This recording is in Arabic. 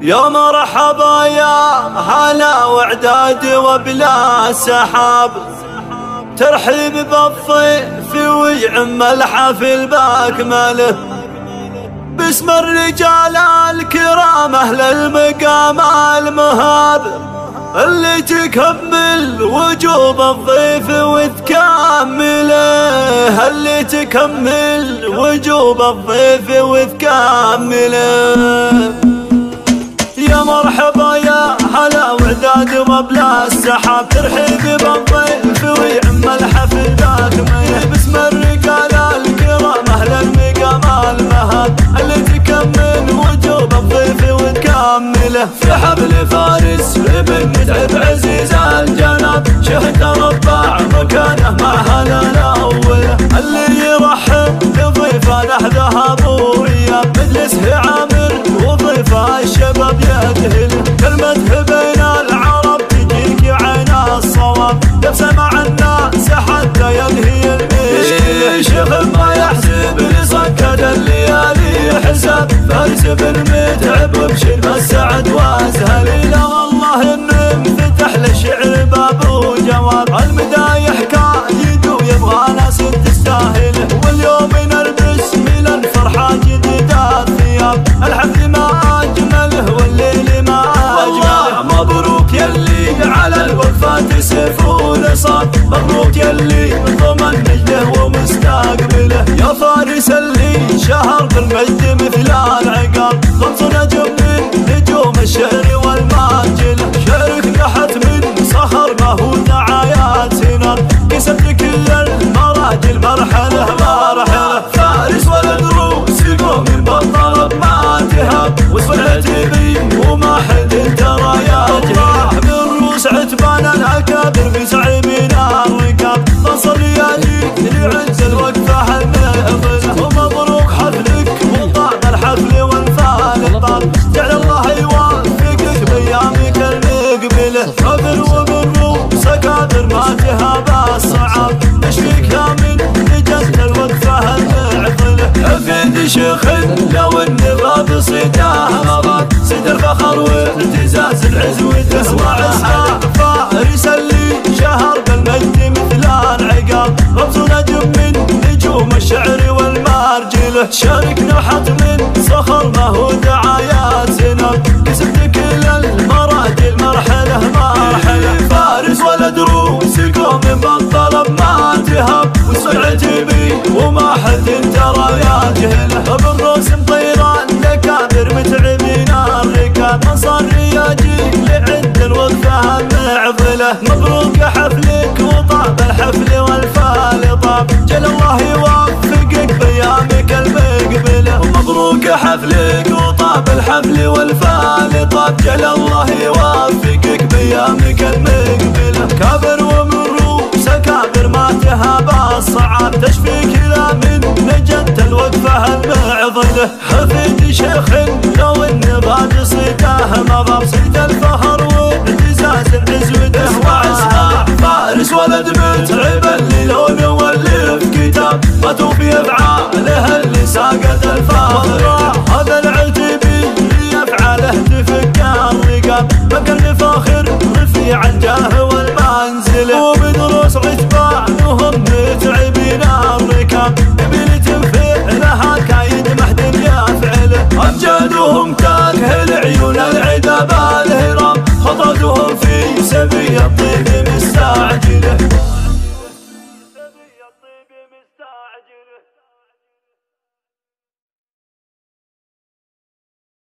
يا مرحبا يا هلا وعداد وبلا سحاب، ترحيب بالضيف ويعم الحفل باكمله، باسم الرجال الكرام اهل المقام المهاب، اللي تكمل وجوب الضيف وتكمله، اللي تكمل وجوب الضيف وتكمله. يا مرحبا يا هلا وعداد وبلا السحاب، ترحيب بالضيف ويعم الحفل باكمله، باسم الرجال الكرام اهل المقام المهاب، اللي تكمل وجوب الضيف وتكمله. في حفل فارس ابن متعب عزيز الجناب، شهد رباع مكانه مع هلا الاوله، اللي يرحب بضيفه له ذهب وإياب، مجلسه عامر وضيفه الشباب يذهل، كلمته بين العرب تجيك عين الصواب، لبسه مع الناس حتى ينهي المشكله، شيخ ما يحسب لصكة الليالي حساب، فارس بن متعب بشرب السعد وازهل، لا والله انه انفتح للشعر باب وجواب، المدايح كايد ويبغى ناس تستاهله، واليوم نلبس من الفرحه جديد الثياب، الحفل ما اجمله والليل ما اجمله، مبروك يلي على الوفاه سيف ونصاب، مبروك يلي ضمن نجده ومستقبله، يا فارس اللي شهر بالمجد مثل العقاب، خمس نجم من نجوم الشعر والماجله، شعرك نحت من صخر ما هو دعايات سنان، كسبت كل المراجل مرحله مرحله، فارس ولد روس يقوم من بالطلب ما تهاب، وسفلت بي وما حد ترى يا جهله، من روس عتبان الاكابر بسعيبين الركاب، نصر ليالي لعز الوقفه المعضله، ومبروك حفلك وطاب الحفل والفال طاب، جعل الله يوفقك بايامك المقبله، كابر ومن روس اكابر ما تهاب الصعاب، نشفيك يا من لجنة الوقفه المعضله، حفيد شيخ لو النظام صيته مضات، صيد الفخر واعتزاز العز وتسمع اسماء فارس اللي شهر بالمجد مثل العقاب، رمز نجم من نجوم الشعر والمارجله، شارك نحت من صخر ما هو دعايات زنب، كسبت كل المراجل مرحله مرحله، فارس ولد روس يقوم من بالطلب ما تهاب، وسرعت بي وما حد ترى يا جهله، بالروس مطيران لكابر متعبين الركاب، منصار رياجي لعند الوقفه المعضله، مبروك حفلك وطاب الحفل والفال طاب، جل الله يوفقك بايامك المقبله، ومبروك حفلك وطاب الحفل والفال طاب، جل الله يوفقك بايامك المقبله، كابر ومن روس كابر ما تهاب الصعاب، تشفيك لا من نجنت الوقفه المعضله، حفيد شيخ لو النضاج صيته مضى، صيد الفخر واعتزاز العز وتسمع اسماء فارس ولد متعب اللي لونه واللي في كتاب، ما توفي افعاله اللي ساقت الفاضل، هذا العتبي يفعله تفك الرقاب، مكان فاخر رفيع الجاه والمنزله، وبدروس عتبانهم متعبين الركاب، قبيلة فعلها كايد محد يفعله، امجادهم تكهل عيون العدا بالهرام، خطوتهم في سبيل